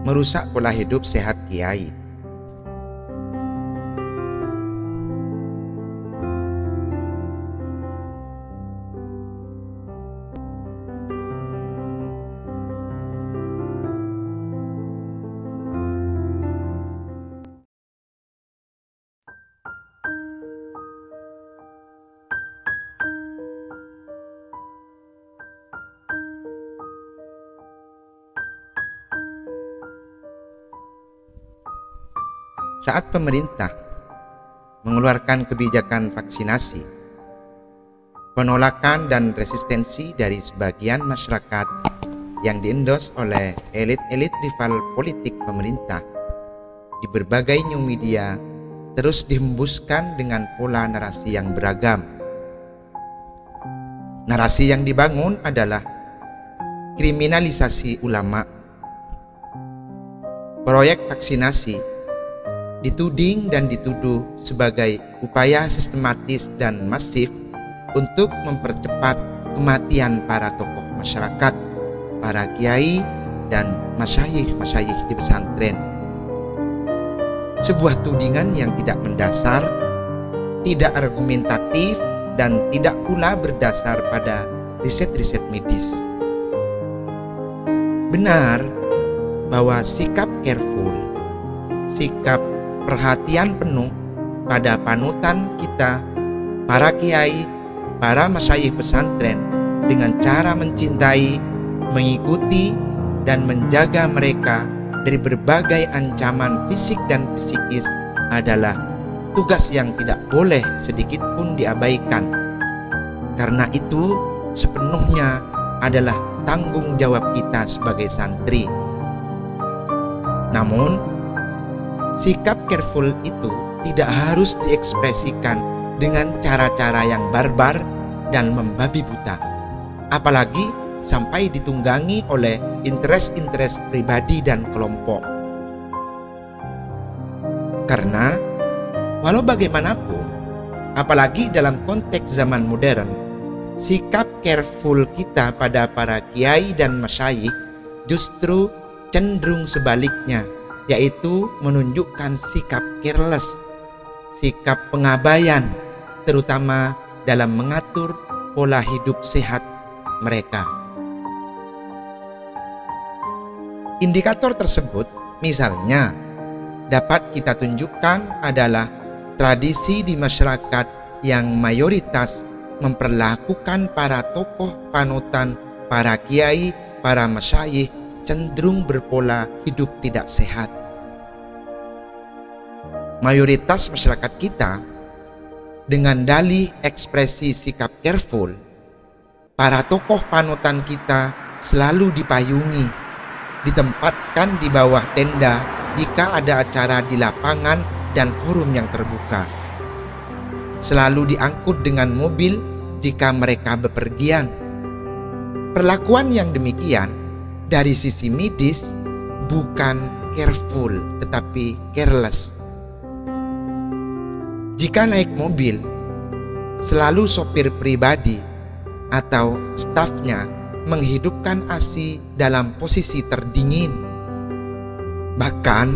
merusak pola hidup sehat kiai. Saat pemerintah mengeluarkan kebijakan vaksinasi, penolakan dan resistensi dari sebagian masyarakat yang diendos oleh elit-elit rival politik pemerintah di berbagai new media terus dihembuskan dengan pola narasi yang beragam. Narasi yang dibangun adalah kriminalisasi ulama. Proyek vaksinasi dituding dan dituduh sebagai upaya sistematis dan masif untuk mempercepat kematian para tokoh masyarakat, para kiai dan masyayikh-masyayikh di pesantren. Sebuah tudingan yang tidak mendasar, tidak argumentatif, dan tidak pula berdasar pada riset-riset medis. Benar bahwa sikap careful, sikap perhatian penuh pada panutan kita, para kiai, para masyayikh pesantren, dengan cara mencintai, mengikuti, dan menjaga mereka dari berbagai ancaman fisik dan psikis adalah tugas yang tidak boleh sedikit pun diabaikan. Karena itu sepenuhnya adalah tanggung jawab kita sebagai santri. Namun, sikap careful itu tidak harus diekspresikan dengan cara-cara yang barbar dan membabi buta, apalagi sampai ditunggangi oleh interest-interest pribadi dan kelompok. Karena walau bagaimanapun, apalagi dalam konteks zaman modern, sikap careful kita pada para kiai dan masyayikh justru cenderung sebaliknya, yaitu menunjukkan sikap careless, sikap pengabaian, terutama dalam mengatur pola hidup sehat mereka. Indikator tersebut misalnya dapat kita tunjukkan adalah tradisi di masyarakat yang mayoritas memperlakukan para tokoh panutan, para kiai, para masyayikh cenderung berpola hidup tidak sehat. Mayoritas masyarakat kita dengan dalih ekspresi sikap careful, para tokoh panutan kita selalu dipayungi, ditempatkan di bawah tenda jika ada acara di lapangan dan forum yang terbuka, selalu diangkut dengan mobil jika mereka bepergian. Perlakuan yang demikian dari sisi medis bukan careful tetapi careless. Jika naik mobil, selalu sopir pribadi atau stafnya menghidupkan AC dalam posisi terdingin. Bahkan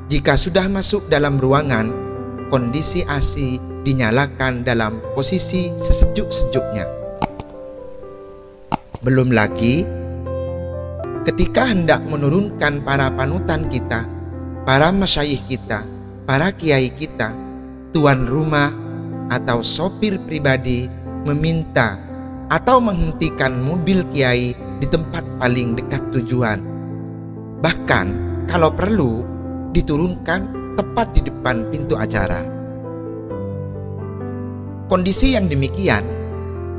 jika sudah masuk dalam ruangan, kondisi AC dinyalakan dalam posisi sesejuk-sejuknya. Belum lagi ketika hendak menurunkan para panutan kita, para masyayikh kita, para kiai kita, tuan rumah atau sopir pribadi meminta atau menghentikan mobil kiai di tempat paling dekat tujuan. Bahkan kalau perlu diturunkan tepat di depan pintu acara. Kondisi yang demikian,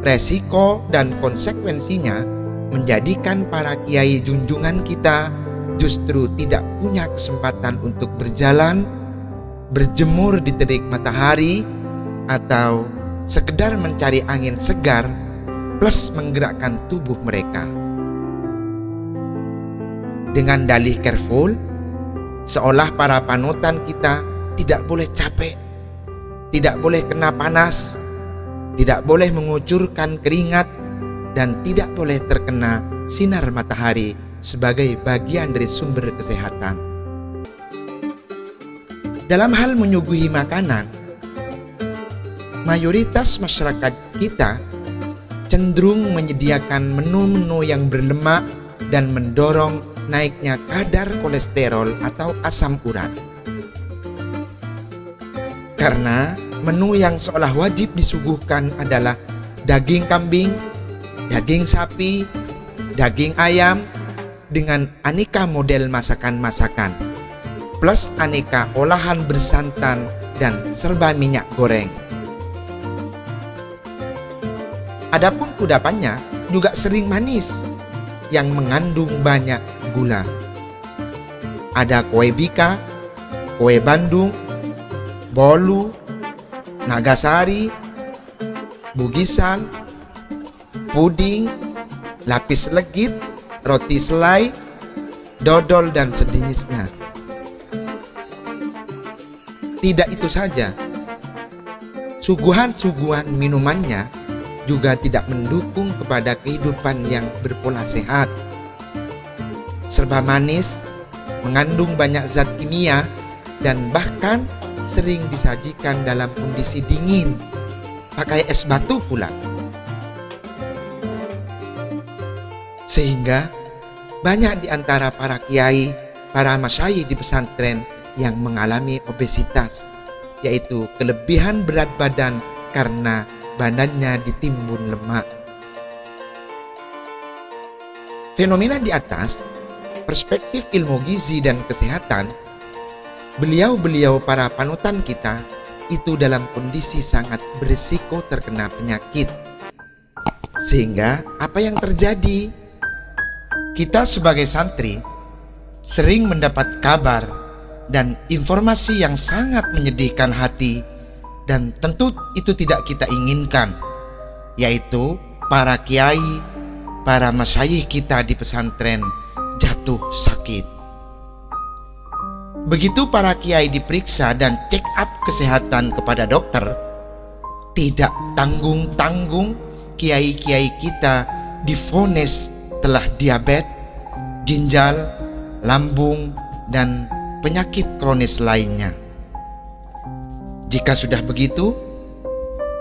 resiko dan konsekuensinya menjadikan para kiai junjungan kita justru tidak punya kesempatan untuk berjalan, berjemur di terik matahari, atau sekedar mencari angin segar plus menggerakkan tubuh mereka. Dengan dalih careful, seolah para panutan kita tidak boleh capek, tidak boleh kena panas, tidak boleh mengucurkan keringat, dan tidak boleh terkena sinar matahari sebagai bagian dari sumber kesehatan. Dalam hal menyuguhi makanan, mayoritas masyarakat kita cenderung menyediakan menu-menu yang berlemak dan mendorong naiknya kadar kolesterol atau asam urat. Karena menu yang seolah wajib disuguhkan adalah daging kambing, daging sapi, daging ayam dengan aneka model masakan-masakan, plus aneka olahan bersantan dan serba minyak goreng. Adapun kudapannya juga sering manis yang mengandung banyak gula. Ada kue bika, kue Bandung, bolu, nagasari, bugisan, puding, lapis legit, roti selai, dodol, dan sejenisnya. Tidak itu saja, suguhan-suguhan minumannya juga tidak mendukung kepada kehidupan yang berpola sehat. Serba manis, mengandung banyak zat kimia, dan bahkan sering disajikan dalam kondisi dingin, pakai es batu pula. Sehingga banyak di antara para kiai, para masyayikh di pesantren yang mengalami obesitas, yaitu kelebihan berat badan karena badannya ditimbun lemak. Fenomena di atas, perspektif ilmu gizi dan kesehatan, beliau-beliau para panutan kita itu dalam kondisi sangat berisiko terkena penyakit. Sehingga apa yang terjadi? Kita sebagai santri sering mendapat kabar dan informasi yang sangat menyedihkan hati, dan tentu itu tidak kita inginkan, yaitu para kiai, para masyayikh kita di pesantren jatuh sakit. Begitu para kiai diperiksa dan check up kesehatan kepada dokter, tidak tanggung-tanggung kiai-kiai kita divonis telah diabetes, ginjal, lambung, dan penyakit kronis lainnya. Jika sudah begitu,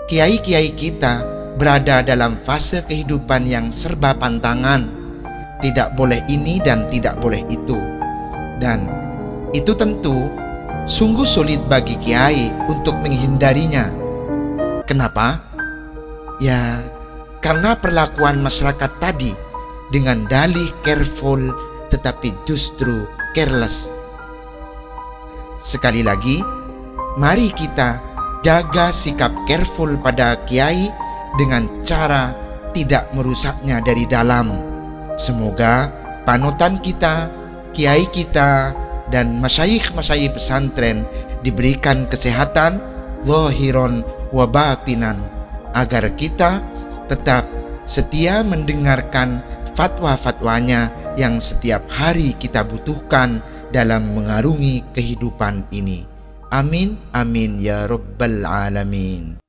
kiai-kiai kita berada dalam fase kehidupan yang serba pantangan, tidak boleh ini dan tidak boleh itu. Dan itu tentu sungguh sulit bagi kiai untuk menghindarinya. Kenapa? Ya, karena perlakuan masyarakat tadi dengan dalih careful tetapi justru careless. Sekali lagi, mari kita jaga sikap careful pada kiai dengan cara tidak merusaknya dari dalam. Semoga panutan kita, kiai kita, dan masyayikh-masyayikh pesantren diberikan kesehatan zahiron wa batinan, agar kita tetap setia mendengarkan fatwa-fatwanya yang setiap hari kita butuhkan dalam mengarungi kehidupan ini. Amin, amin ya rabbal alamin.